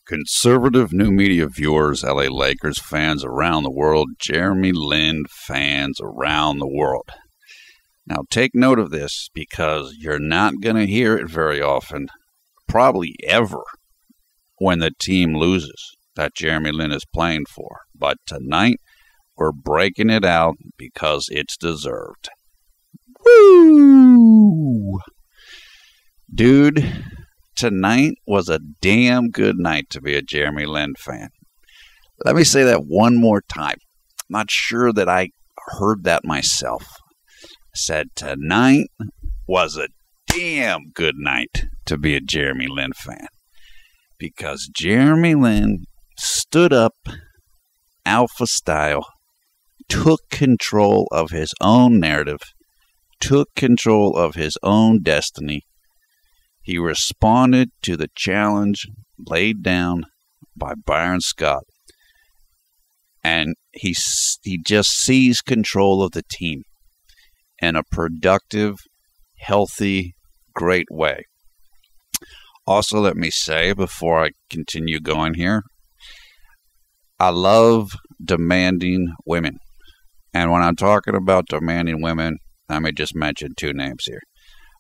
Conservative new media viewers, LA Lakers fans around the world, Jeremy Lin fans around the world. Now take note of this because you're not going to hear it very often, probably ever, when the team loses that Jeremy Lin is playing for. But tonight, we're breaking it out because it's deserved. Woo! Dude, tonight was a damn good night to be a Jeremy Lin fan. Let me say that one more time. I'm not sure that I heard that myself. I said tonight was a damn good night to be a Jeremy Lin fan. Because Jeremy Lin stood up alpha style, took control of his own narrative, took control of his own destiny. He responded to the challenge laid down by Byron Scott. And he just seized control of the team in a productive, healthy, great way. Also, let me say, before I continue going here, I love demanding women. And when I'm talking about demanding women, let me just mention two names here.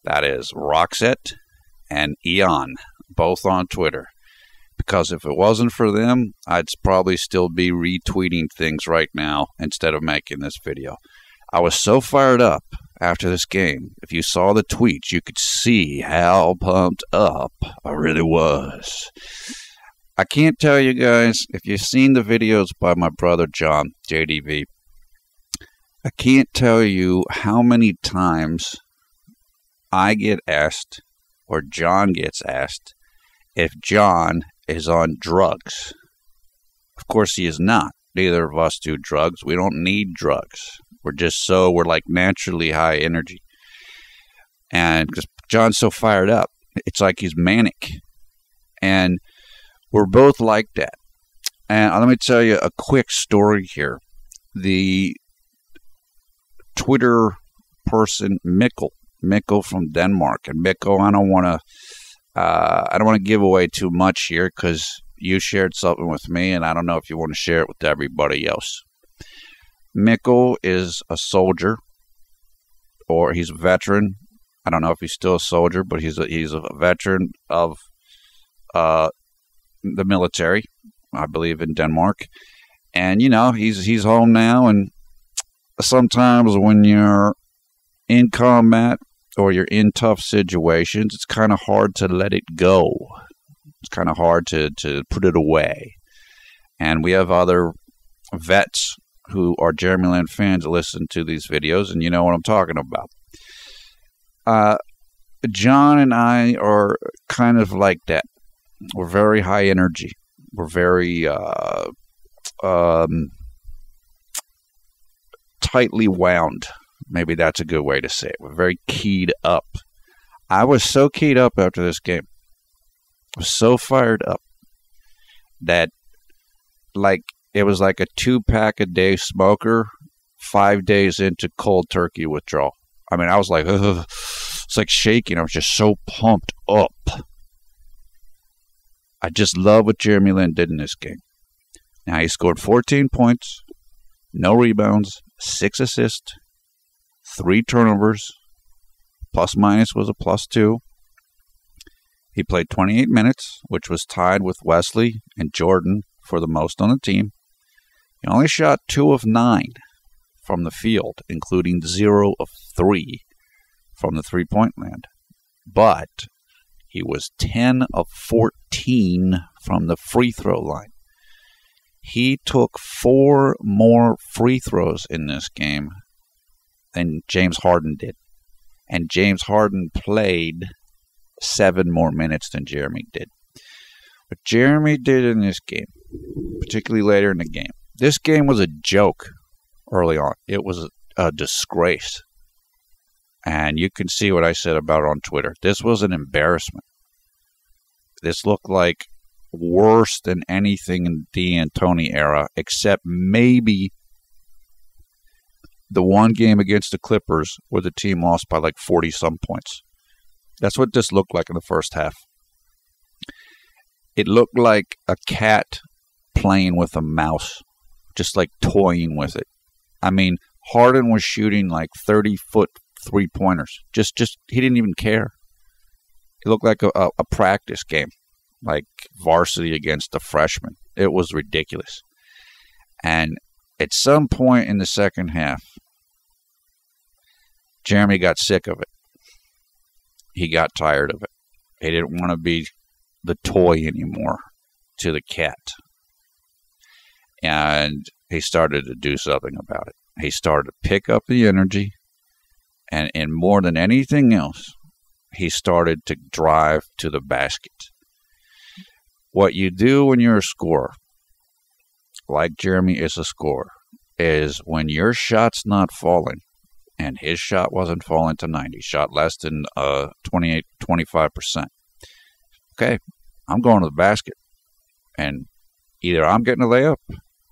That is Roxette and Eon, both on Twitter. Because if it wasn't for them, I'd probably still be retweeting things right now instead of making this video. I was so fired up after this game. If you saw the tweets, you could see how pumped up I really was. I can't tell you guys, if you've seen the videos by my brother John, JDV, I can't tell you how many times I get asked, or John gets asked, if John is on drugs. Of course he is not. Neither of us do drugs. We don't need drugs. We're like naturally high energy. And because John's so fired up, it's like he's manic. And we're both like that. And let me tell you a quick story here. The Twitter person, Mikkel from Denmark. And Mikkel, I don't want to give away too much here because you shared something with me, and I don't know if you want to share it with everybody else. Mikkel is a soldier, or he's a veteran. I don't know if he's still a soldier, but he's a veteran of the military, I believe, in Denmark. And you know, he's home now. And sometimes when you're in combat or you're in tough situations, it's kind of hard to let it go. It's kind of hard to put it away. And we have other vets who are Jeremy Lin fans who listen to these videos, and you know what I'm talking about. John and I are kind of like that. We're very high energy. We're very tightly wound. Maybe that's a good way to say it. We're very keyed up. I was so keyed up after this game. I was so fired up that it was like a 2-pack-a-day smoker 5 days into cold turkey withdrawal. I mean, I was like, ugh. It's like shaking. I was just so pumped up. I just love what Jeremy Lin did in this game. Now, he scored 14 points, no rebounds, 6 assists, 3 turnovers, plus minus was a +2. He played 28 minutes, which was tied with Wesley and Jordan for the most on the team. He only shot 2 of 9 from the field, including 0 of 3 from the three-point land. But he was 10 of 14 from the free throw line. He took 4 more free throws in this game than James Harden did. And James Harden played 7 more minutes than Jeremy did. What Jeremy did in this game, particularly later in the game, this game was a joke early on. It was a disgrace. And you can see what I said about it on Twitter. This was an embarrassment. This looked like worse than anything in the D'Antoni era, except maybe the one game against the Clippers where the team lost by like 40-some points. That's what this looked like in the first half. It looked like a cat playing with a mouse, just like toying with it. I mean, Harden was shooting like 30-foot three-pointers. Just he didn't even care. It looked like a practice game, like varsity against a freshman. It was ridiculous. And at some point in the second half, Jeremy got sick of it. He got tired of it. He didn't want to be the toy anymore to the cat. And he started to do something about it. He started to pick up the energy, and more than anything else, he started to drive to the basket. What you do when you're a scorer, like Jeremy is a scorer, is when your shot's not falling, and his shot wasn't falling tonight, he shot less than 25%. Okay, I'm going to the basket, and either I'm getting a layup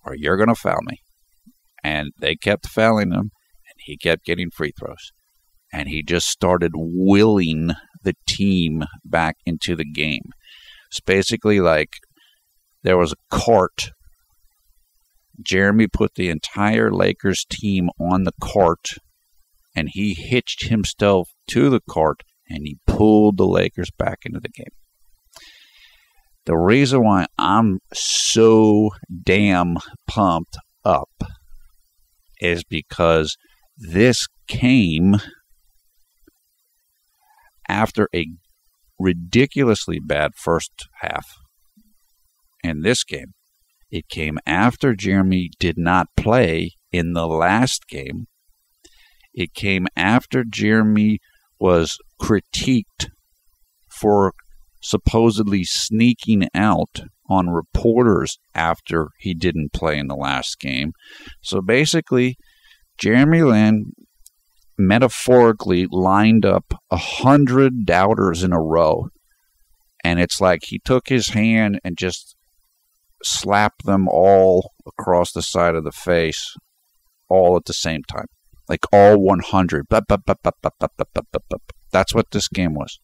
or you're going to foul me. And they kept fouling him, and he kept getting free throws. And he just started willing the team back into the game. It's basically like there was a cart. Jeremy put the entire Lakers team on the cart, and he hitched himself to the cart, and he pulled the Lakers back into the game. The reason why I'm so damn pumped up is because this came after a ridiculously bad first half. In this game, it came after Jeremy did not play in the last game. It came after Jeremy was critiqued for supposedly sneaking out on reporters after he didn't play in the last game. So basically, Jeremy Lin metaphorically lined up 100 doubters in a row. And it's like he took his hand and just slapped them all across the side of the face all at the same time. Like all 100. That's what this game was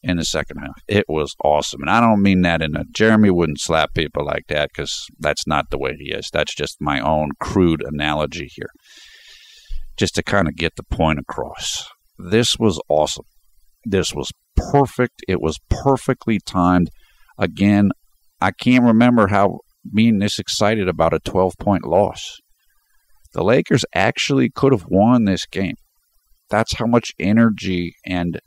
in the second half. It was awesome. And I don't mean that Jeremy wouldn't slap people like that, because that's not the way he is. That's just my own crude analogy here, just to kind of get the point across. This was awesome. This was perfect. It was perfectly timed. Again, I can't remember how being this excited about a 12-point loss. The Lakers actually could have won this game. That's how much energy and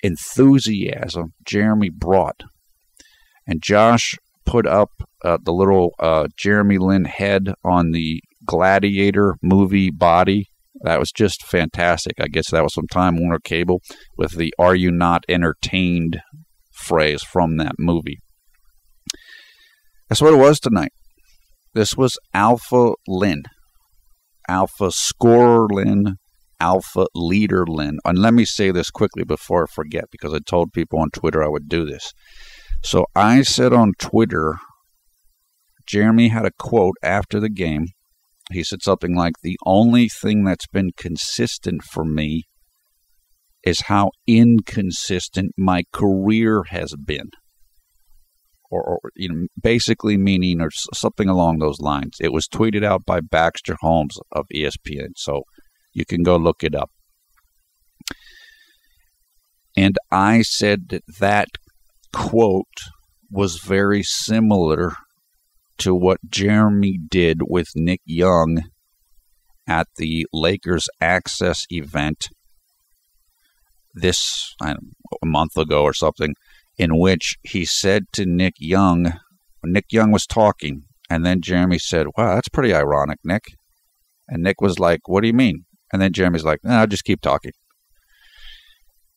enthusiasm Jeremy brought. And Josh put up the little Jeremy Lin head on the Gladiator movie body. That was just fantastic. I guess that was some Time Warner Cable with the "Are you not entertained?" phrase from that movie. That's what it was tonight. This was Alpha Lin. Alpha Scorer Lin. Alpha Leader Lin. And let me say this quickly before I forget, because I told people on Twitter I would do this. So I said on Twitter, Jeremy had a quote after the game. He said something like, "The only thing that's been consistent for me is how inconsistent my career has been." Or basically meaning, or something along those lines. It was tweeted out by Baxter Holmes of ESPN, so you can go look it up. And I said that quote was very similar to what Jeremy did with Nick Young at the Lakers Access event a month ago or something, in which he said to Nick Young was talking, and then Jeremy said, "Wow, that's pretty ironic, Nick." And Nick was like, "What do you mean?" And then Jeremy's like, "No, just keep talking."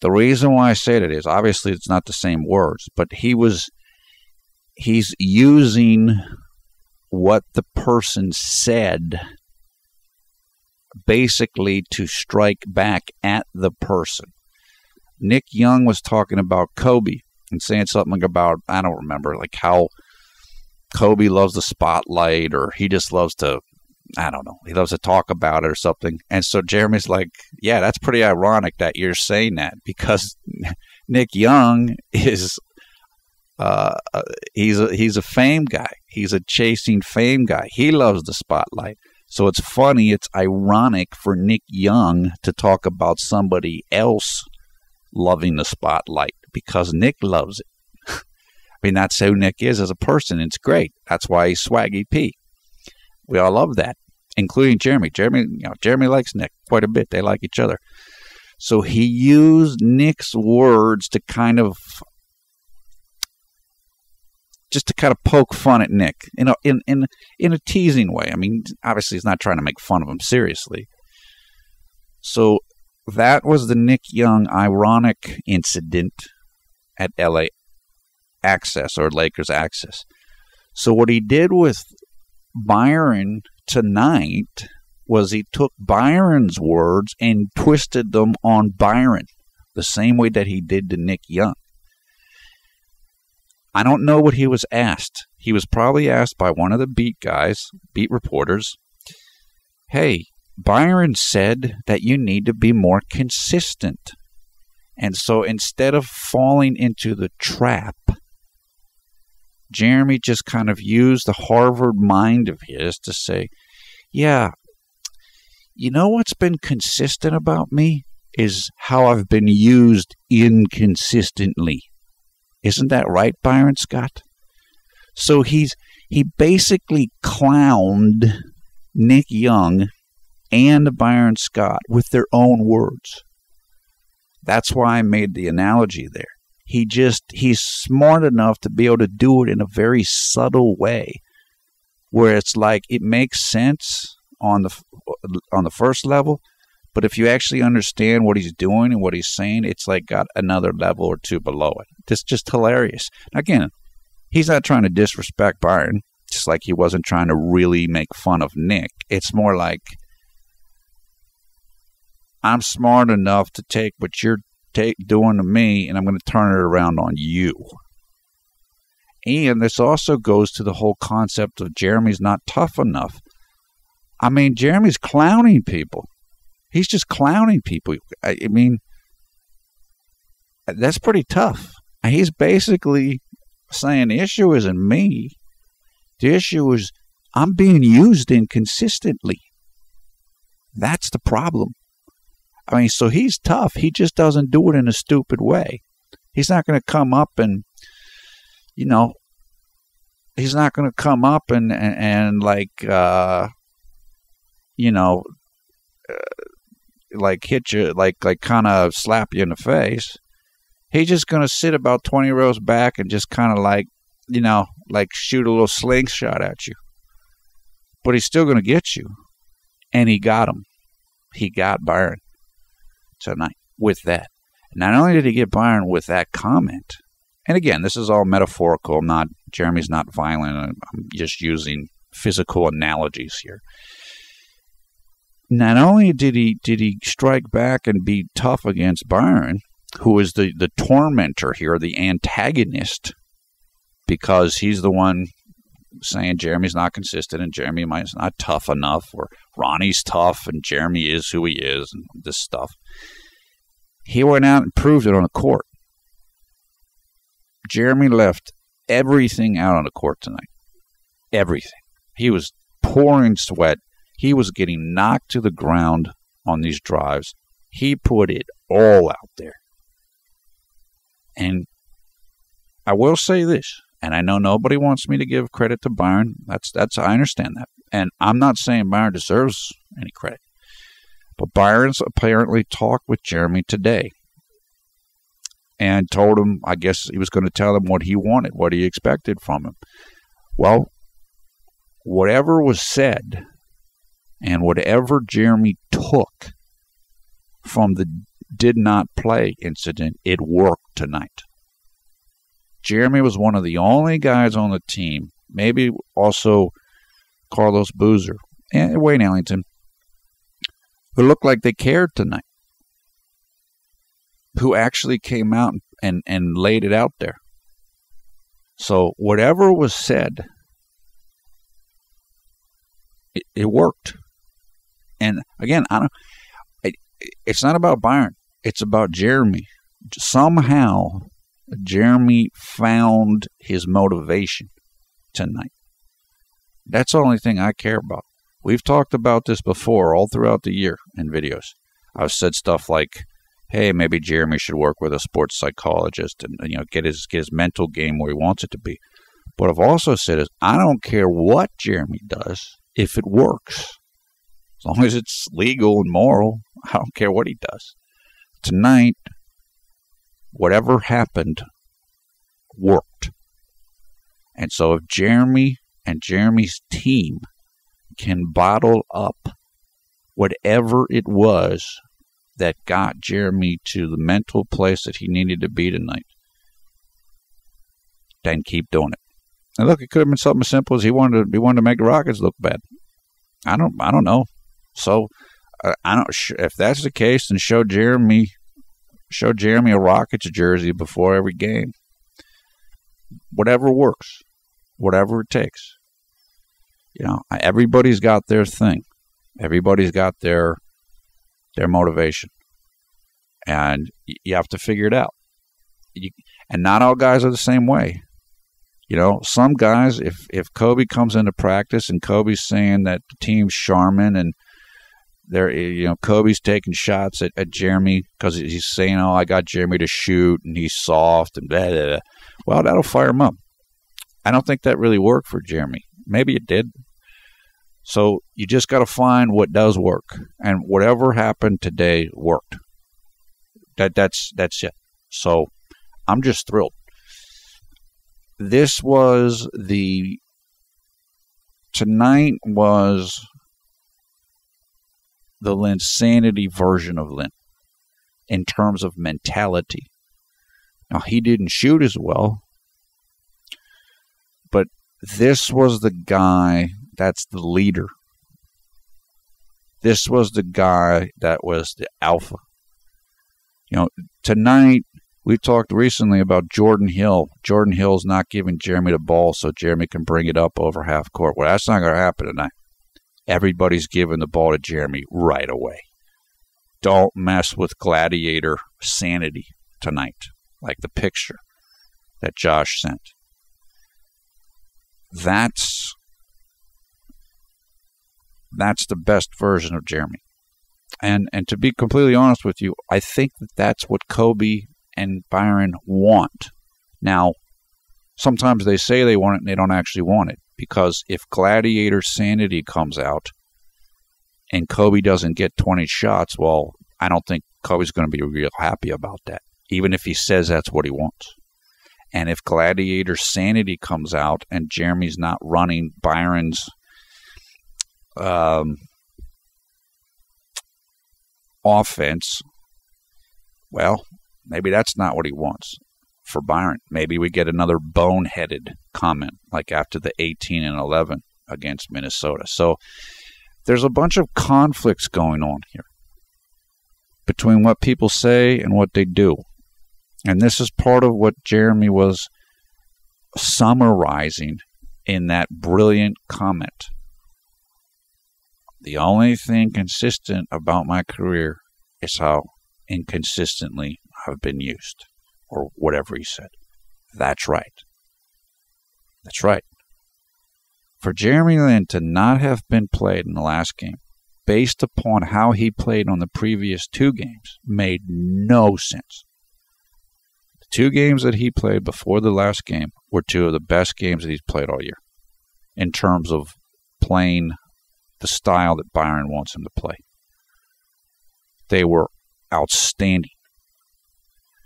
The reason why I say that is, obviously it's not the same words, but he's using what the person said basically to strike back at the person. Nick Young was talking about Kobe and saying something about, I don't remember, like how Kobe loves the spotlight, or he just loves to, I don't know, he loves to talk about it or something. And so Jeremy's like, "Yeah, that's pretty ironic that you're saying that, because Nick Young is He's a fame guy. He's a chasing fame guy. He loves the spotlight. So it's funny, it's ironic for Nick Young to talk about somebody else loving the spotlight because Nick loves it. I mean, that's who Nick is as a person. It's great. That's why he's Swaggy P. We all love that, including Jeremy. Jeremy likes Nick quite a bit. They like each other. So he used Nick's words to kind of poke fun at Nick, in a teasing way. I mean, obviously he's not trying to make fun of him seriously. So that was the Nick Young ironic incident at LA Access or Lakers Access. So what he did with Byron tonight was he took Byron's words and twisted them on Byron the same way that he did to Nick Young. I don't know what he was asked. He was probably asked by one of the beat reporters, hey, Byron said that you need to be more consistent. And so instead of falling into the trap, Jeremy just kind of used the Harvard mind of his to say, yeah, you know what's been consistent about me is how I've been used inconsistently. Isn't that right, Byron Scott? So he basically clowned Nick Young and Byron Scott with their own words. That's why I made the analogy there. He's smart enough to be able to do it in a very subtle way, where it's like it makes sense on the first level, but if you actually understand what he's doing and what he's saying, it's like got another level or two below it. It's just hilarious. Again, he's not trying to disrespect Byron, just like he wasn't trying to really make fun of Nick. It's more like, I'm smart enough to take what you're doing to me, and I'm going to turn it around on you. And this also goes to the whole concept of Jeremy's not tough enough. I mean, Jeremy's clowning people. He's just clowning people. I mean, that's pretty tough. He's basically saying the issue isn't me. The issue is I'm being used inconsistently. That's the problem. I mean, so he's tough. He just doesn't do it in a stupid way. He's not going to come up and, he's not going to come up and like, like hit you, like kind of slap you in the face. He's just going to sit about 20 rows back and just kind of like, like shoot a little slingshot at you. But he's still going to get you. And he got him. He got Byron tonight with that. Not only did he get Byron with that comment, and again, this is all metaphorical. Jeremy's not violent. I'm just using physical analogies here. Not only did he strike back and be tough against Byron, who is the tormentor here, the antagonist, because he's the one saying Jeremy's not consistent and Jeremy is not tough enough, or Ronnie's tough and Jeremy is who he is, and this stuff. He went out and proved it on the court. Jeremy left everything out on the court tonight. Everything. He was pouring sweat. He was getting knocked to the ground on these drives. He put it all out there. And I will say this, and I know nobody wants me to give credit to Byron. That's I understand that. And I'm not saying Byron deserves any credit. But Byron's apparently talked with Jeremy today and told him, I guess he was going to tell him what he wanted, what he expected from him. Well, whatever was said and whatever Jeremy took from the did not play incident, it worked tonight. Jeremy was one of the only guys on the team, maybe also Carlos Boozer and Wayne Ellington, who looked like they cared tonight, who actually came out and laid it out there. So whatever was said, it worked. And again, it's not about Byron. It's about Jeremy. Somehow Jeremy found his motivation tonight. That's the only thing I care about. We've talked about this before all throughout the year in videos. I've said stuff like, hey, maybe Jeremy should work with a sports psychologist and get his mental game where he wants it to be. What I've also said is I don't care what Jeremy does if it works. As long as it's legal and moral, I don't care what he does. Tonight, whatever happened worked. And so if Jeremy and Jeremy's team can bottle up whatever it was that got Jeremy to the mental place that he needed to be tonight, then keep doing it. And look, it could have been something as simple as he wanted to make the Rockets look bad. I don't know. So if that's the case, then show Jeremy a Rockets jersey before every game. Whatever works, whatever it takes. Everybody's got their thing. Everybody's got their motivation, and you have to figure it out. And not all guys are the same way. Some guys, if Kobe comes into practice and Kobe's saying that the team's Charmin and Kobe's taking shots at Jeremy because he's saying, oh, I got Jeremy to shoot and he's soft and blah, blah, blah. Well, that'll fire him up. I don't think that really worked for Jeremy. Maybe it did. So you just got to find what does work. And whatever happened today worked. That's it. So I'm just thrilled. Tonight was the Lin-sanity version of Lin in terms of mentality. Now, he didn't shoot as well, but this was the guy that's the leader. This was the guy that was the alpha. Tonight, we talked recently about Jordan Hill. Jordan Hill's not giving Jeremy the ball so Jeremy can bring it up over half court. Well, that's not going to happen tonight. Everybody's giving the ball to Jeremy right away. Don't mess with Gladiator-sanity tonight, like the picture that Josh sent. That's the best version of Jeremy. And to be completely honest with you, I think that's what Kobe and Byron want. Now, sometimes they say they want it and they don't actually want it. Because if Gladiator-sanity comes out and Kobe doesn't get 20 shots, well, I don't think Kobe's going to be real happy about that, even if he says that's what he wants. And if Gladiator-sanity comes out and Jeremy's not running Byron's offense, well, maybe that's not what he wants for Byron. Maybe we get another boneheaded comment like after the 18-11 against Minnesota. So there's a bunch of conflicts going on here between what people say and what they do. And this is part of what Jeremy was summarizing in that brilliant comment. The only thing consistent about my career is how inconsistently I've been used. Or whatever he said. That's right. That's right. For Jeremy Lin to not have been played in the last game, based upon how he played on the previous two games, made no sense. The two games that he played before the last game were two of the best games that he's played all year in terms of playing the style that Byron wants him to play. They were outstanding.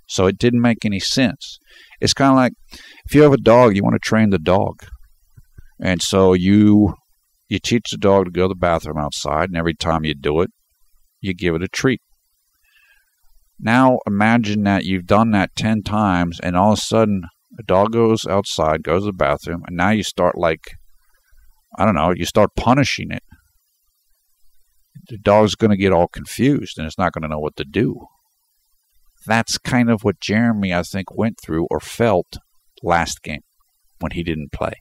So it didn't make any sense. It's kind of like if you have a dog, you want to train the dog. And so you teach the dog to go to the bathroom outside, and every time you do it, you give it a treat. Now imagine that you've done that 10 times, and all of a sudden a dog goes outside, goes to the bathroom, and now you start you start punishing it. The dog's going to get all confused, and it's not going to know what to do. That's kind of what Jeremy, I think, went through or felt last game when he didn't play.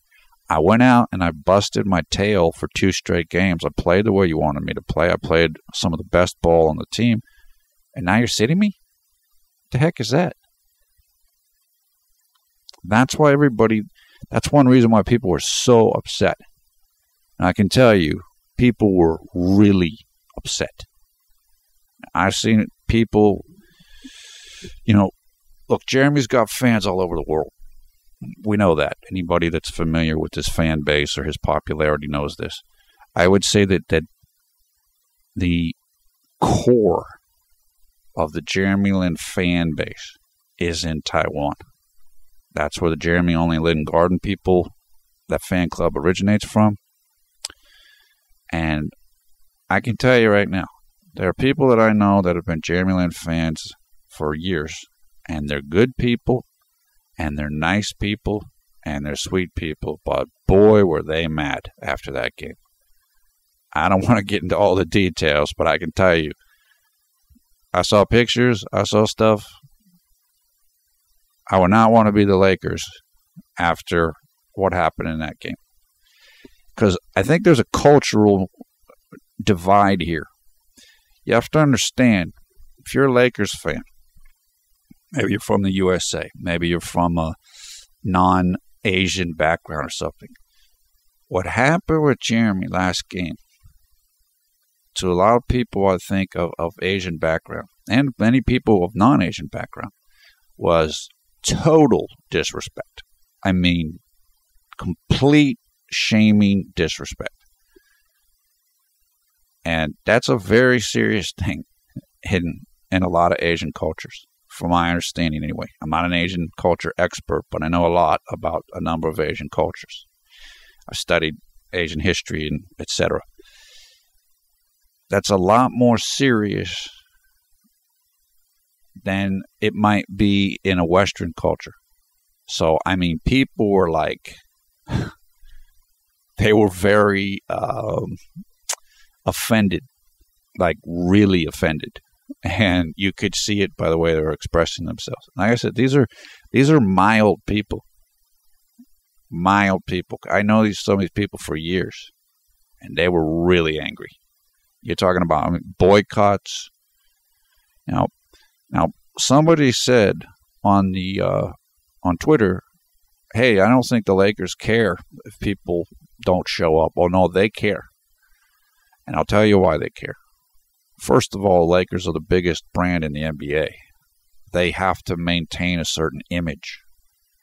I went out and I busted my tail for 2 straight games. I played the way you wanted me to play. I played some of the best ball on the team. And now you're sitting me? What the heck is that? That's one reason why people were so upset. And I can tell you, people were really upset. I've seen people, look, Jeremy's got fans all over the world. We know that. Anybody that's familiar with his fan base or his popularity knows this. I would say that the core of the Jeremy Lin fan base is in Taiwan. That's where the Jeremy Lin Garden people, that fan club originates from. And I can tell you right now, there are people that I know that have been Jeremy Lin fans for years, and they're good people, and they're nice people, and they're sweet people, but boy, were they mad after that game. I don't want to get into all the details, but I can tell you, I saw pictures, I saw stuff. I would not want to be the Lakers after what happened in that game. Because I think there's a cultural divide here. You have to understand, if you're a Lakers fan, maybe you're from the USA, maybe you're from a non-Asian background or something. What happened with Jeremy last game, to a lot of people I think of Asian background, and many people of non-Asian background, was total disrespect. I mean, complete shaming disrespect. And that's a very serious thing hidden in a lot of Asian cultures, from my understanding anyway. I'm not an Asian culture expert, but I know a lot about a number of Asian cultures. I've studied Asian history and etc. That's a lot more serious than it might be in a Western culture. So, I mean, people were like, they were very offended, like really offended. And you could see it by the way they were expressing themselves. Like I said, these are mild people. Mild people. I know some of these people for years, and they were really angry. You're talking about boycotts. Now, somebody said on Twitter, "Hey, I don't think the Lakers care if people don't show up." Well, no, they care, and I'll tell you why they care. First of all, Lakers are the biggest brand in the NBA. They have to maintain a certain image.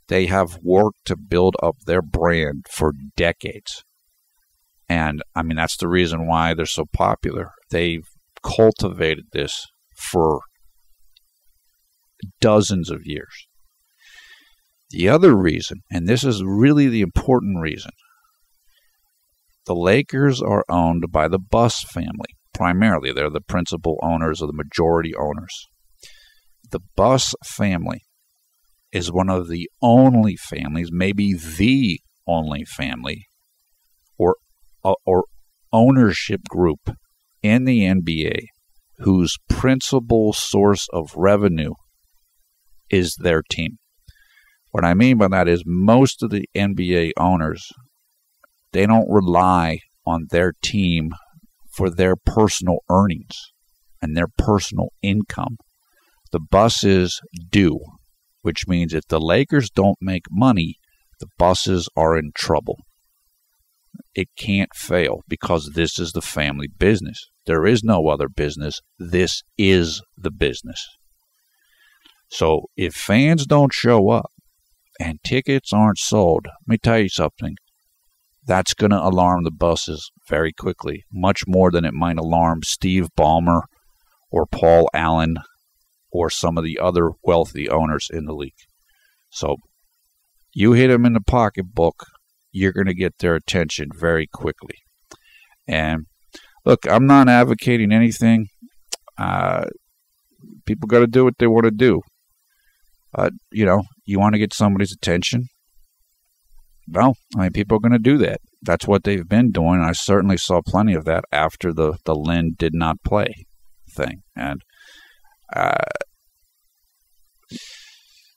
They have worked to build up their brand for decades. And, I mean, that's the reason why they're so popular. They've cultivated this for dozens of years. The other reason, and this is really the important reason, the Lakers are owned by the Buss family. Primarily, they're the principal owners or the majority owners. The Buss family is one of the only families, maybe the only family, or ownership group in the NBA whose principal source of revenue is their team. What I mean by that is most of the NBA owners, they don't rely on their team for their personal earnings and their personal income. The Busses do, which means if the Lakers don't make money, the Busses are in trouble. It can't fail because this is the family business. There is no other business. This is the business. So if fans don't show up and tickets aren't sold, let me tell you something. That's going to alarm the Busses very quickly, much more than it might alarm Steve Ballmer or Paul Allen or some of the other wealthy owners in the league. So you hit them in the pocketbook, you're going to get their attention very quickly. And look, I'm not advocating anything. People got to do what they want to do. You want to get somebody's attention? Well, I mean, people are going to do that. That's what they've been doing. I certainly saw plenty of that after the Lin did not play thing. And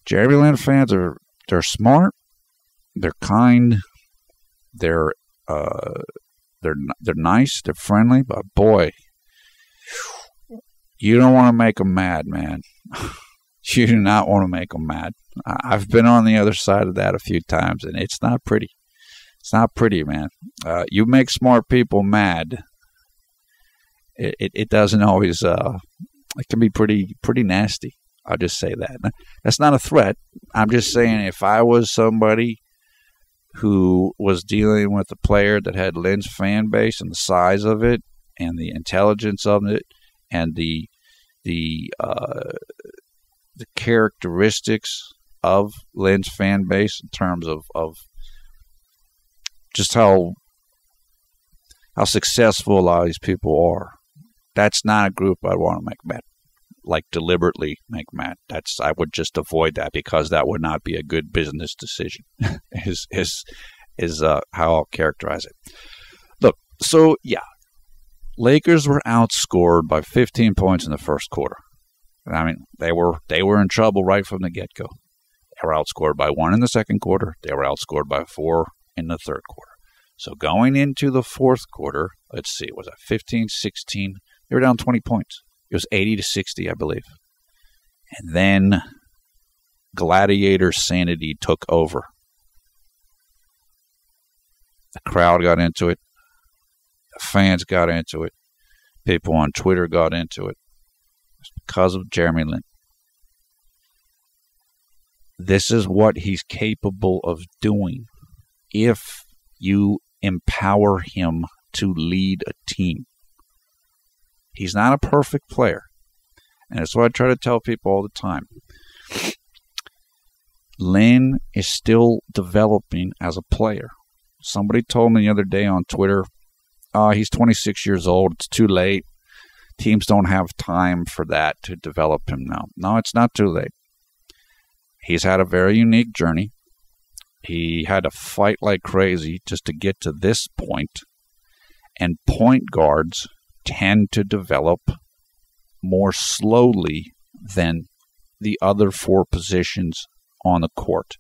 Jeremy Lin fans they're smart, they're kind, they're nice, they're friendly, but boy, you don't want to make them mad, man. You do not want to make them mad. I've been on the other side of that a few times, and it's not pretty. It's not pretty, man. You make smart people mad. It doesn't always. It can be pretty nasty. I'll just say that. That's not a threat. I'm just saying if I was somebody who was dealing with a player that had Lin's fan base and the size of it and the intelligence of it and the characteristics of Lin's fan base in terms of just how successful a lot of these people are. That's not a group I'd want to make mad, like deliberately make mad. I would just avoid that because that would not be a good business decision. is how I'll characterize it. Look, so yeah, Lakers were outscored by 15 points in the first quarter. I mean, they were in trouble right from the get-go. They were outscored by 1 in the second quarter. They were outscored by 4 in the third quarter. So going into the fourth quarter, let's see, was it 15-16? They were down 20 points. It was 80-60, I believe. And then Gladiator-sanity took over. The crowd got into it. The fans got into it. People on Twitter got into it. It's because of Jeremy Lin. This is what he's capable of doing if you empower him to lead a team. He's not a perfect player. And that's what I try to tell people all the time. Lin is still developing as a player. Somebody told me the other day on Twitter, he's 26 years old. It's too late. Teams don't have time for that to develop him now. No, it's not too late. He's had a very unique journey. He had to fight like crazy just to get to this point. And point guards tend to develop more slowly than the other 4 positions on the court.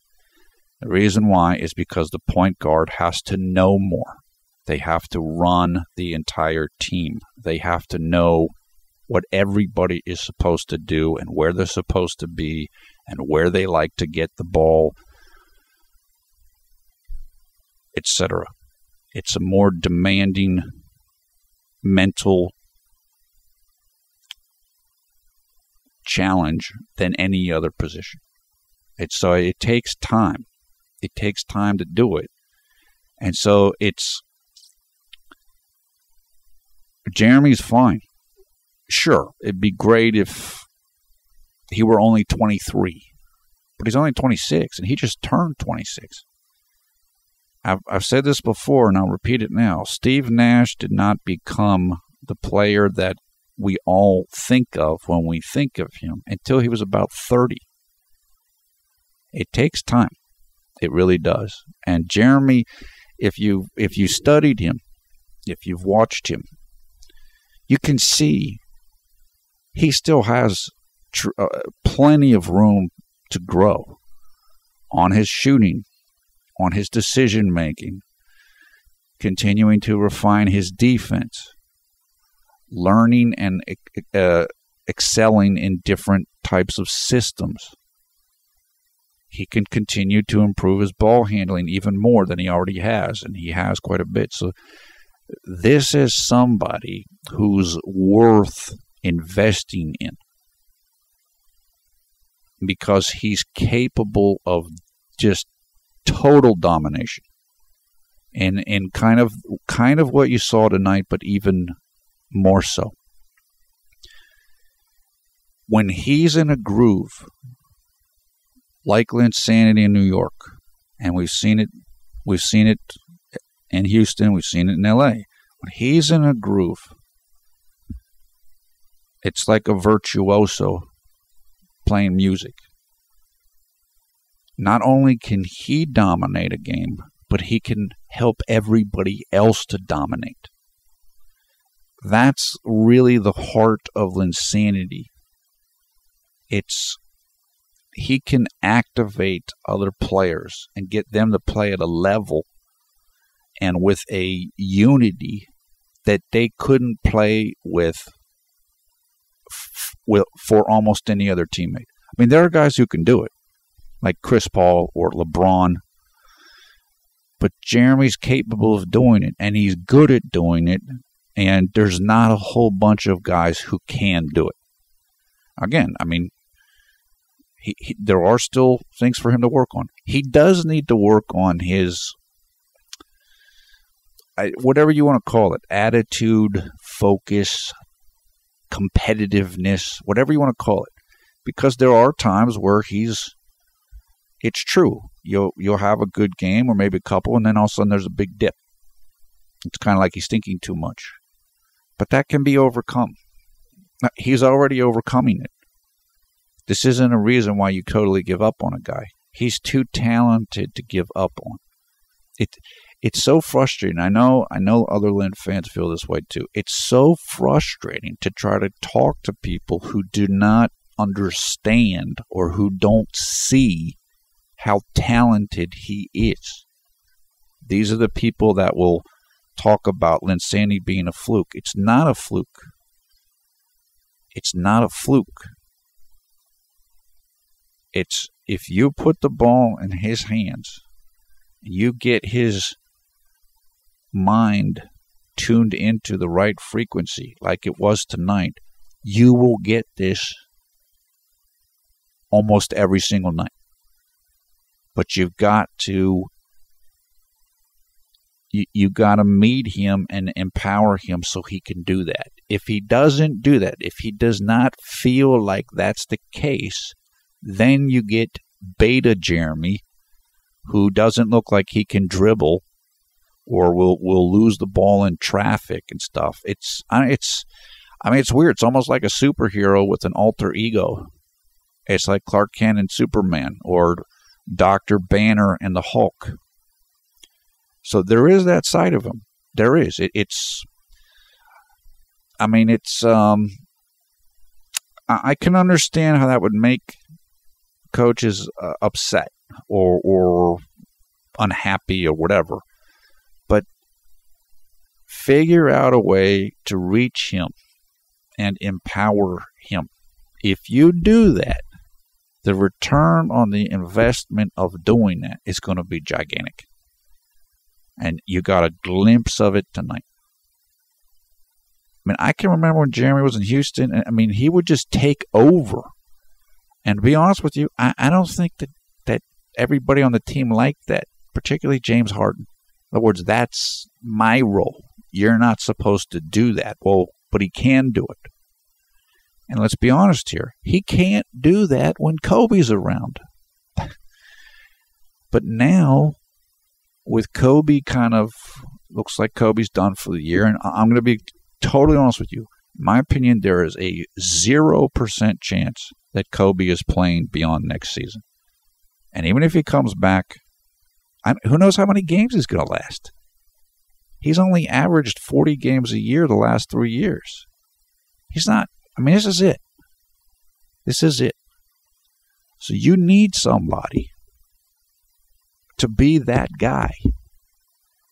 The reason why is because the point guard has to know more. They have to run the entire team. They have to know what everybody is supposed to do and where they're supposed to be and where they like to get the ball, etc. It's a more demanding mental challenge than any other position. So it takes time. It takes time to do it. And so Jeremy's fine. Sure, it'd be great if he were only 23. But he's only 26, and he just turned 26. I've said this before, and I'll repeat it now. Steve Nash did not become the player that we all think of when we think of him until he was about 30. It takes time. It really does. And Jeremy, if you studied him, if you've watched him, you can see he still has plenty of room to grow on his shooting, on his decision-making, continuing to refine his defense, learning and excelling in different types of systems. He can continue to improve his ball handling even more than he already has, and he has quite a bit. So this is somebody who's worth investing in because he's capable of just total domination and kind of what you saw tonight, but even more so. When he's in a groove, like Linsanity in New York, and we've seen it in Houston, we've seen it in LA. When he's in a groove, it's like a virtuoso playing music. Not only can he dominate a game, but he can help everybody else to dominate. That's really the heart of Linsanity. He can activate other players and get them to play at a level and with a unity that they couldn't play with for almost any other teammate. I mean, there are guys who can do it, like Chris Paul or LeBron. But Jeremy's capable of doing it, and he's good at doing it, and there's not a whole bunch of guys who can do it. Again, I mean, there are still things for him to work on. He does need to work on his, whatever you want to call it, attitude, focus, competitiveness, whatever you want to call it. Because there are times where it's true. You'll have a good game or maybe a couple, and then all of a sudden there's a big dip. It's kind of like he's thinking too much. But that can be overcome. He's already overcoming it. This isn't a reason why you totally give up on a guy. He's too talented to give up on. It's so frustrating. I know other Lin fans feel this way too. It's so frustrating to try to talk to people who do not understand or who don't see how talented he is. These are the people that will talk about Linsanity being a fluke. It's not a fluke. It's not a fluke. It's if you put the ball in his hands, you get his mind tuned into the right frequency like it was tonight, you will get this almost every single night. But you've got to meet him and empower him so he can do that. If he doesn't do that, if he does not feel like that's the case, then you get beta Jeremy, who doesn't look like he can dribble or will lose the ball in traffic and stuff. It's weird. It's almost like a superhero with an alter ego. It's like Clark Kent and Superman, or Dr. Banner and the Hulk. So there is that side of him. There is. I can understand how that would make coaches upset or unhappy or whatever. But figure out a way to reach him and empower him. If you do that, the return on the investment of doing that is going to be gigantic. And you got a glimpse of it tonight. I mean, I can remember when Jeremy was in Houston, and I mean, he would just take over. And to be honest with you, I don't think that everybody on the team liked that, particularly James Harden. In other words, that's my role. You're not supposed to do that. Well, but he can do it. And let's be honest here, he can't do that when Kobe's around. But now, with Kobe looks like Kobe's done for the year, and I'm going to be totally honest with you. In my opinion, there is a 0% chance that Kobe is playing beyond next season. And even if he comes back, who knows how many games he's going to last? He's only averaged 40 games a year the last 3 years. He's not. I mean, this is it. This is it. So you need somebody to be that guy.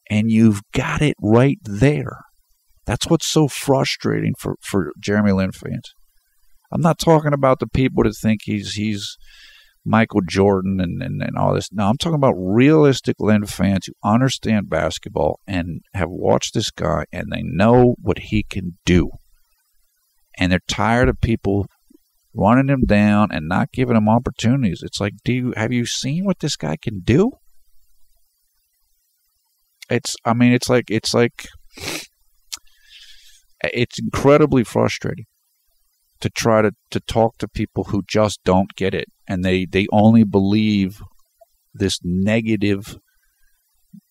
And you've got it right there. That's what's so frustrating for Jeremy Lin fans. I'm not talking about the people that think he's Michael Jordan and all this. No, I'm talking about realistic Lin fans who understand basketball and have watched this guy and they know what he can do. And they're tired of people running him down and not giving him opportunities. It's like, have you seen what this guy can do? It's incredibly frustrating to try to talk to people who just don't get it, and they only believe this negative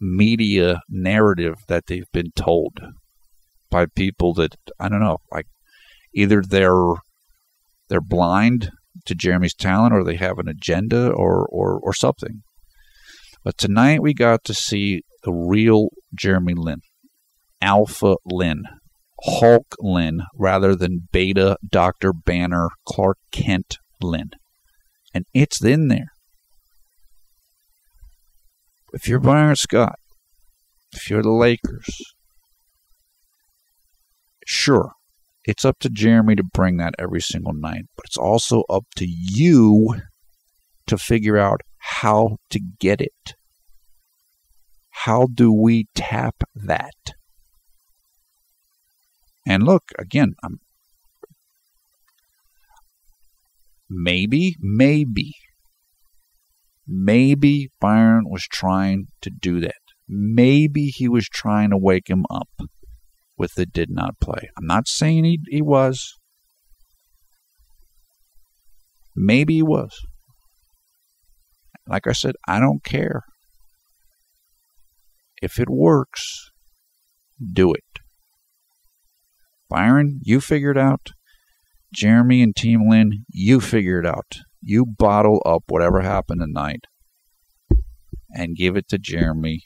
media narrative that they've been told by people that, I don't know, like either they're blind to Jeremy's talent or they have an agenda or something. But tonight we got to see the real Jeremy Lin, Alpha Lin, Hulk Lin, rather than Beta Dr. Banner Clark Kent Lin. And it's in there. If you're Byron Scott, if you're the Lakers, sure, It's up to Jeremy to bring that every single night, but it's also up to you to figure out how to get it. How do we tap that? And look, again, maybe Byron was trying to do that. Maybe he was trying to wake him up with the did not play. I'm not saying he was. Maybe he was. Like I said, I don't care. If it works, do it. Byron, you figure it out. Jeremy and Team Lin, you figure it out. You bottle up whatever happened tonight and give it to Jeremy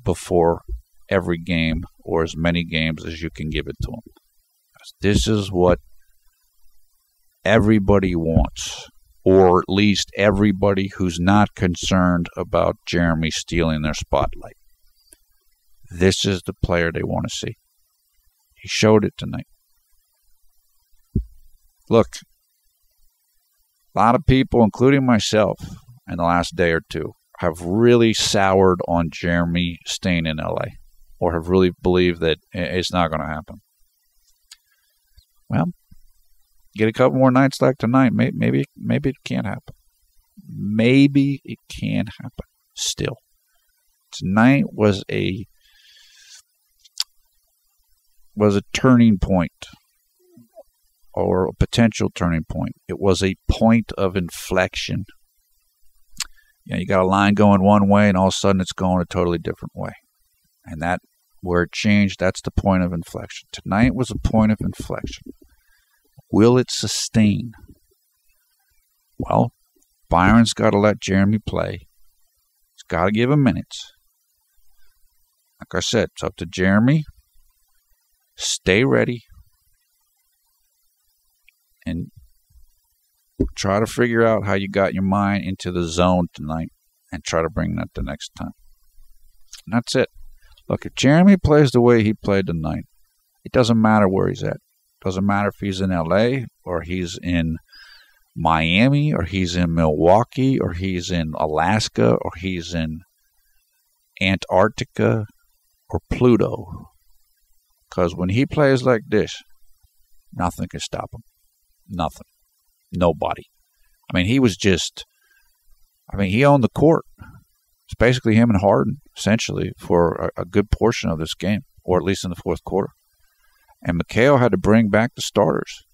before every game, or as many games as you can give it to him. This is what everybody wants, or at least everybody who's not concerned about Jeremy stealing their spotlight. This is the player they want to see. He showed it tonight. Look, a lot of people, including myself, in the last day or two, have really soured on Jeremy staying in LA, or have really believed that it's not going to happen. Well, get a couple more nights like tonight, maybe it can't happen. Maybe it can happen still. Tonight was a turning point, or a potential turning point. It was a point of inflection. You got a line going one way, and all of a sudden it's going a totally different way. And that, where it changed, that's the point of inflection. Tonight was a point of inflection. Will it sustain? Well, Byron's got to let Jeremy play. He's got to give him minutes. Like I said, it's up to Jeremy. Stay ready. And try to figure out how you got your mind into the zone tonight, and try to bring that the next time. And that's it. Look, if Jeremy plays the way he played tonight, it doesn't matter where he's at. It doesn't matter if he's in LA, or he's in Miami, or he's in Milwaukee, or he's in Alaska, or he's in Antarctica, or Pluto. Because when he plays like this, nothing can stop him. Nothing. Nobody. I mean, he owned the court. It's basically him and Harden, essentially, for a good portion of this game, or at least in the fourth quarter. And Mikal had to bring back the starters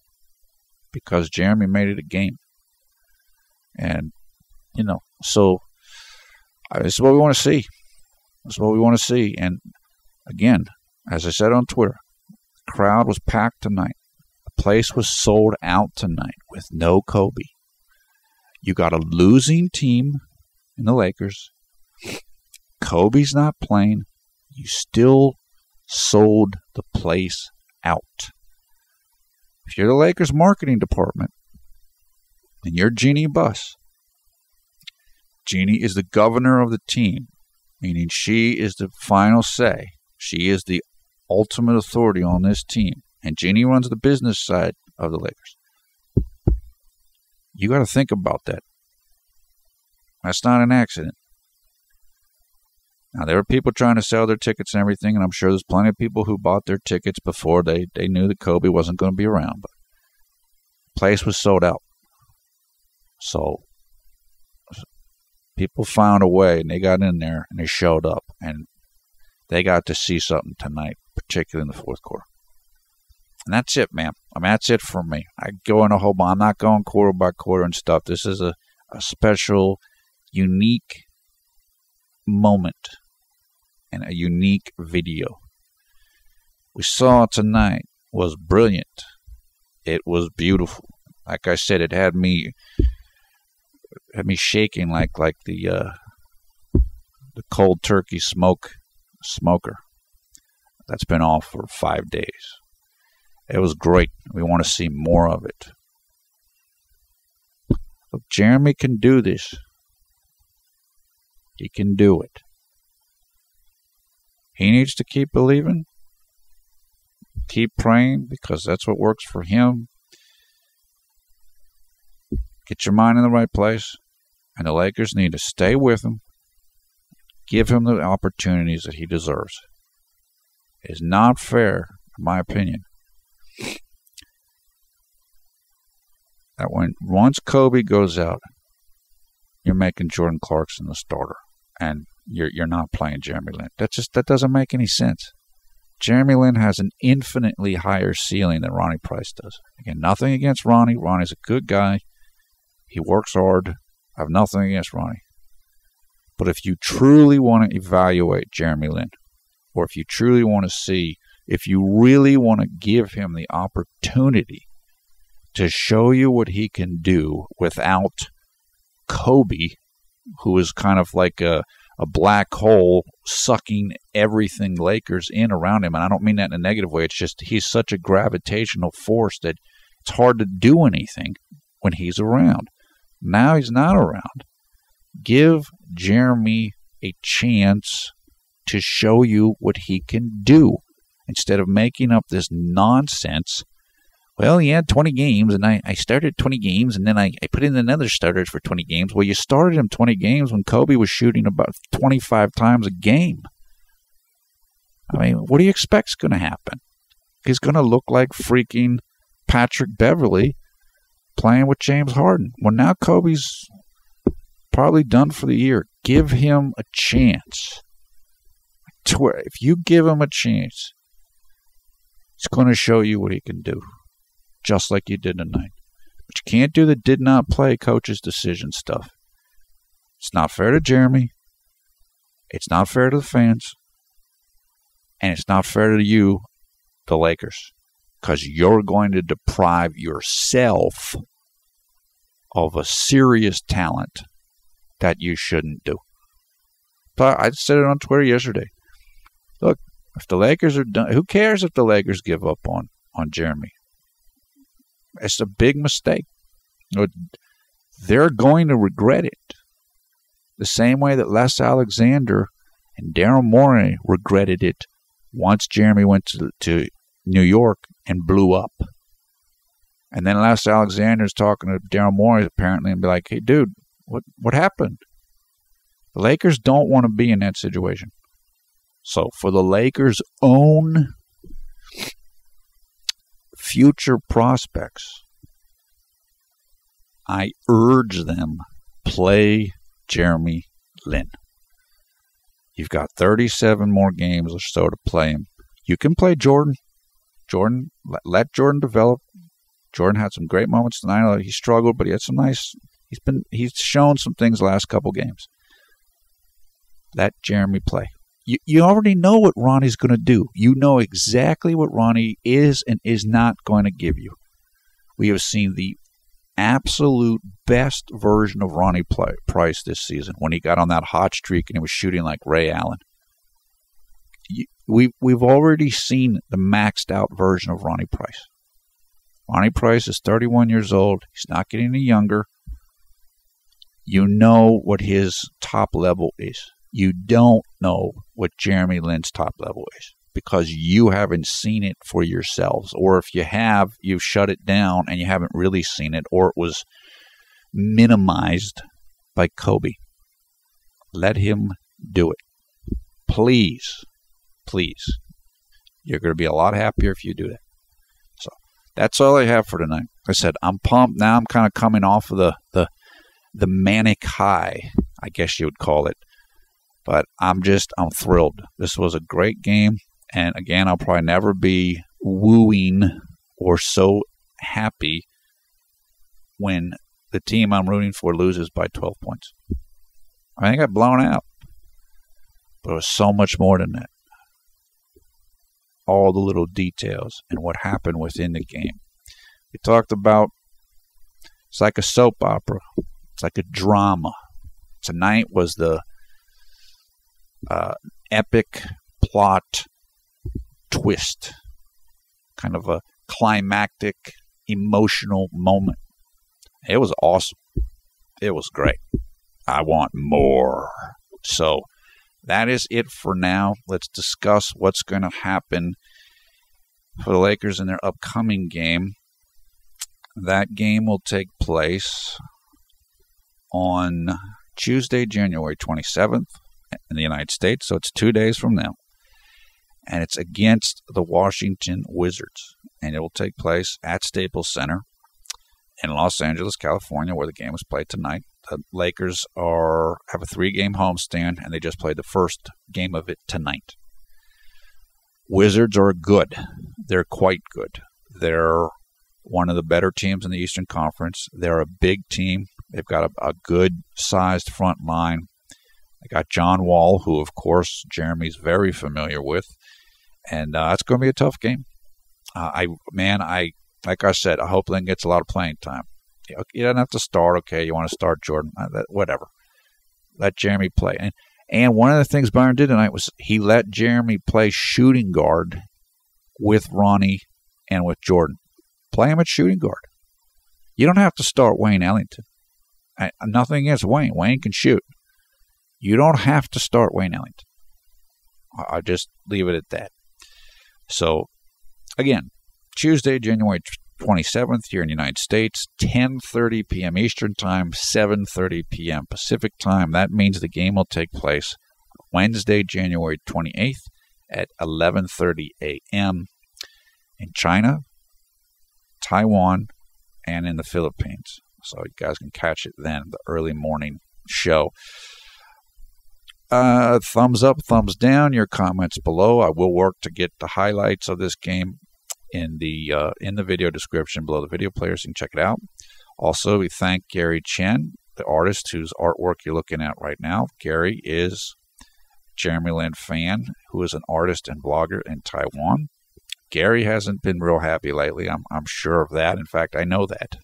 because Jeremy made it a game. And, so this is what we want to see. This is what we want to see. And, again, as I said on Twitter, the crowd was packed tonight. The place was sold out tonight with no Kobe. You got a losing team in the Lakers. Kobe's not playing. You still sold the place out. If you're the Lakers marketing department and you're Jeannie Buss, Jeannie is the governor of the team, meaning she is the final say. She is the ultimate authority on this team. And Jeannie runs the business side of the Lakers. You got to think about that. That's not an accident. Now, there were people trying to sell their tickets and everything, and I'm sure there's plenty of people who bought their tickets before they knew that Kobe wasn't going to be around. But the place was sold out. So people found a way, and they got in there, and they showed up, and they got to see something tonight, particularly in the fourth quarter. And that's it, man. I mean, that's it for me. I go in a whole bunch. I'm not going quarter by quarter and stuff. This is a special, unique moment and a unique video. We saw tonight was brilliant. It was beautiful. Like I said, it had me shaking like the cold turkey smoker that's been off for 5 days. It was great. We want to see more of it. Look, Jeremy can do this. He can do it. He needs to keep believing. keep praying because that's what works for him. Get your mind in the right place. And the Lakers need to stay with him. Give him the opportunities that he deserves. It is not fair, in my opinion, that once Kobe goes out, you're making Jordan Clarkson the starter, and you're not playing Jeremy Lin. That doesn't make any sense. Jeremy Lin has an infinitely higher ceiling than Ronnie Price does. Again, nothing against Ronnie. Ronnie's a good guy. He works hard. I have nothing against Ronnie. But if you truly want to evaluate Jeremy Lin, or if you truly want to see, if you really want to give him the opportunity to show you what he can do without Kobe, who is kind of like a black hole sucking everything Lakers in around him. And I don't mean that in a negative way. It's just he's such a gravitational force that it's hard to do anything when he's around. Now he's not around. Give Jeremy a chance to show you what he can do instead of making up this nonsense. Well, he had 20 games, and I started 20 games, and then I put in another starters for 20 games. Well, you started him 20 games when Kobe was shooting about 25 times a game. I mean, what do you expect's going to happen? He's going to look like freaking Patrick Beverley playing with James Harden. Well, now Kobe's probably done for the year. Give him a chance. If you give him a chance, he's going to show you what he can do, just like you did tonight. But you can't do the did not play coach's decision stuff. It's not fair to Jeremy. It's not fair to the fans. And it's not fair to you, the Lakers, because you're going to deprive yourself of a serious talent that you shouldn't do. But I said it on Twitter yesterday. Look, if the Lakers are done, who cares if the Lakers give up on Jeremy? It's a big mistake. They're going to regret it. The same way that Les Alexander and Daryl Morey regretted it once Jeremy went to New York and blew up. And then Les Alexander's talking to Daryl Morey apparently and be like, hey, dude, what happened? The Lakers don't want to be in that situation. So for the Lakers' own future prospects, I urge them, play Jeremy Lin. You've got 37 more games or so to play him. You can play Jordan. Let Jordan develop. Jordan had some great moments tonight. He struggled, but he had some nice. He's shown some things the last couple games. Let Jeremy play. You already know what Ronnie's going to do. You know exactly what Ronnie is and is not going to give you. We have seen the absolute best version of Ronnie Price this season when he got on that hot streak and he was shooting like Ray Allen. We've already seen the maxed out version of Ronnie Price. Ronnie Price is 31 years old. He's not getting any younger. You know what his top level is. You don't know what Jeremy Lin's top level is because you haven't seen it for yourselves. Or if you have, you've shut it down and you haven't really seen it, or it was minimized by Kobe. Let him do it. Please. You're going to be a lot happier if you do that. So that's all I have for tonight. Like I said, I'm pumped. Now I'm kind of coming off of the manic high, I guess you would call it. But I'm thrilled. This was a great game. And again, I'll probably never be wooing or so happy when the team I'm rooting for loses by 12 points. I think I got blown out. But it was so much more than that. All the little details and what happened within the game. We talked about it's like a soap opera. It's like a drama. Tonight was the epic plot twist, kind of a climactic, emotional moment. It was awesome. It was great. I want more. So that is it for now. Let's discuss what's going to happen for the Lakers in their upcoming game. That game will take place on Tuesday, January 27th in the United States, so it's 2 days from now. And it's against the Washington Wizards, and it will take place at Staples Center in Los Angeles, California, where the game was played tonight. The Lakers have a 3-game homestand, and they just played the first game of it tonight. Wizards are good. They're quite good. They're one of the better teams in the Eastern Conference. They're a big team. They've got a good-sized front line. They got John Wall, who, of course, Jeremy's very familiar with. And it's going to be a tough game. Like I said, I hope Lin gets a lot of playing time. You don't have to start, okay? You want to start Jordan, whatever. Let Jeremy play. And one of the things Byron did tonight was he let Jeremy play shooting guard with Ronnie and with Jordan. Play him at shooting guard. You don't have to start Wayne Ellington. Nothing against Wayne. Wayne can shoot. You don't have to start Wayne Ellington. I'll just leave it at that. So, again, Tuesday, January 27th here in the United States, 10:30 p.m. Eastern Time, 7:30 p.m. Pacific Time. That means the game will take place Wednesday, January 28th at 11:30 a.m. in China, Taiwan, and in the Philippines. So you guys can catch it then, the early morning show. Thumbs up, thumbs down, your comments below. I will work to get the highlights of this game in the video description below the video player, so you can check it out. Also, we thank Gary Chen, the artist whose artwork you're looking at right now. Gary is a Jeremy Lin fan who is an artist and blogger in Taiwan. Gary hasn't been real happy lately. I'm sure of that. In fact, I know that.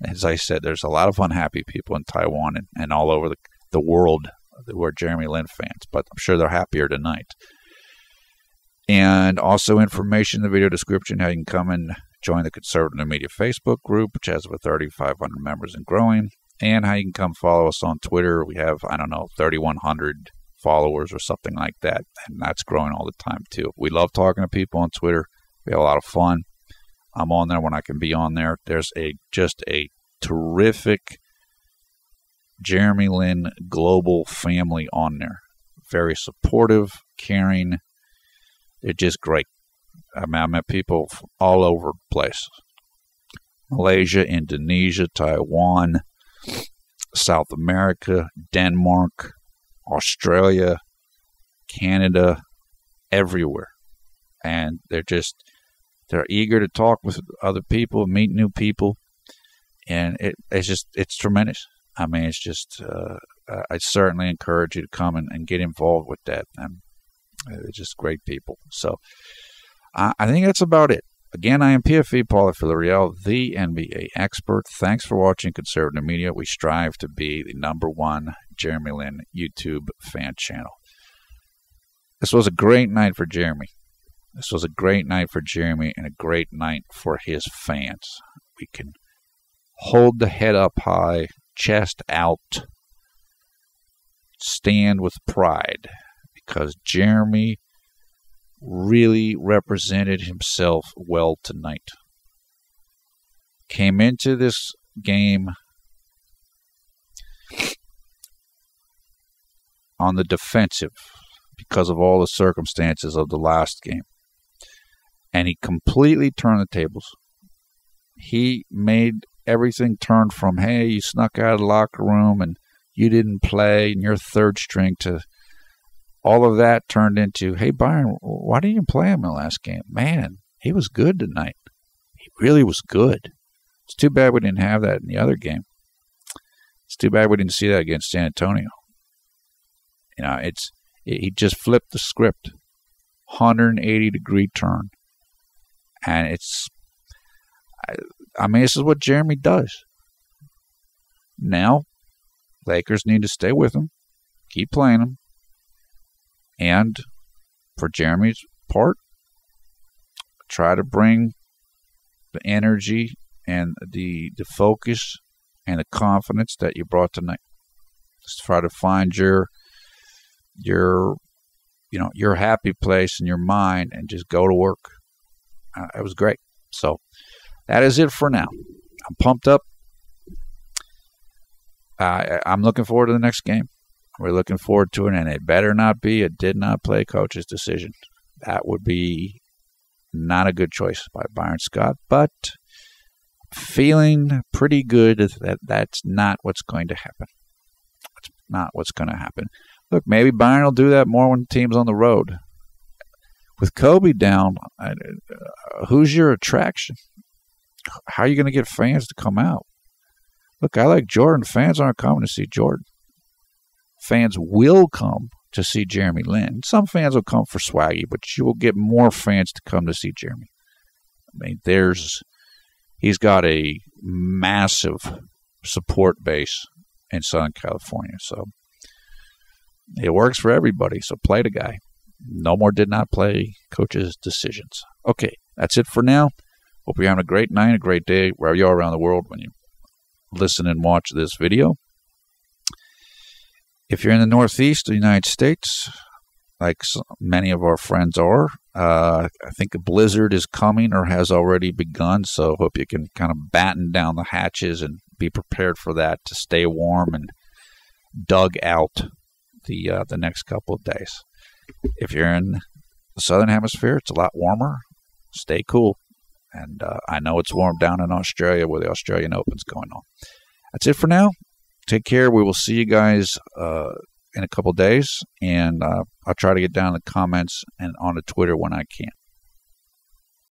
As I said, there's a lot of unhappy people in Taiwan and all over the world who are Jeremy Lin fans, but I'm sure they're happier tonight. And also information in the video description how you can come and join the Conservative Media Facebook group, which has over 3,500 members and growing, and how you can come follow us on Twitter. We have, 3,100 followers or something like that, and that's growing all the time too. We love talking to people on Twitter. We have a lot of fun. I'm on there when I can be on there. There's just a terrific Jeremy Lin global family on there. Very supportive, caring. They're just great. I met people from all over the place. Malaysia, Indonesia, Taiwan, South America, Denmark, Australia, Canada, everywhere. And they're eager to talk with other people, meet new people. And it's tremendous. I mean, it's just, I certainly encourage you to come and get involved with that. They're just great people. So I think that's about it. Again, I am PFE Paulo Villarreal, the NBA expert. Thanks for watching Conservative Media. We strive to be the #1 Jeremy Lin YouTube fan channel. This was a great night for Jeremy. This was a great night for Jeremy and a great night for his fans. We can hold the head up high, chest out, stand with pride, because Jeremy really represented himself well tonight. Came into this game on the defensive because of all the circumstances of the last game. And he completely turned the tables. He made everything turn from, hey, you snuck out of the locker room and you didn't play and you're third string, to all of that turned into, hey, Byron, why didn't you play him in the last game? Man, he was good tonight. He really was good. It's too bad we didn't have that in the other game. It's too bad we didn't see that against San Antonio. He just flipped the script. 180-degree turn. And this is what Jeremy does. Now, Lakers need to stay with him, keep playing him, and for Jeremy's part, try to bring the energy and the focus and the confidence that you brought tonight. Just try to find your happy place in your mind and just go to work. It was great. So that is it for now. I'm pumped up. I'm looking forward to the next game. We're looking forward to it, and it better not be a did not play coach's decision. That would be not a good choice by Byron Scott, but feeling pretty good that that's not what's going to happen. That's not what's going to happen. Look, maybe Byron will do that more when the team's on the road. With Kobe down, who's your attraction? How are you going to get fans to come out? Look, I like Jordan. Fans aren't coming to see Jordan. Fans will come to see Jeremy Lin. Some fans will come for Swaggy, but you will get more fans to come to see Jeremy. I mean, he's got a massive support base in Southern California, so it works for everybody. So play the guy. No more did not play coaches' decisions. Okay, that's it for now. Hope you're having a great night, a great day, wherever you are around the world when you listen and watch this video. If you're in the Northeast of the United States, like many of our friends are, I think a blizzard is coming or has already begun, so hope you can kind of batten down the hatches and be prepared for that to stay warm and dug out the next couple of days. If you're in the Southern Hemisphere, it's a lot warmer. Stay cool. And I know it's warm down in Australia where the Australian Open's going on. That's it for now. Take care. We will see you guys in a couple days. And I'll try to get down in the comments and on the Twitter when I can.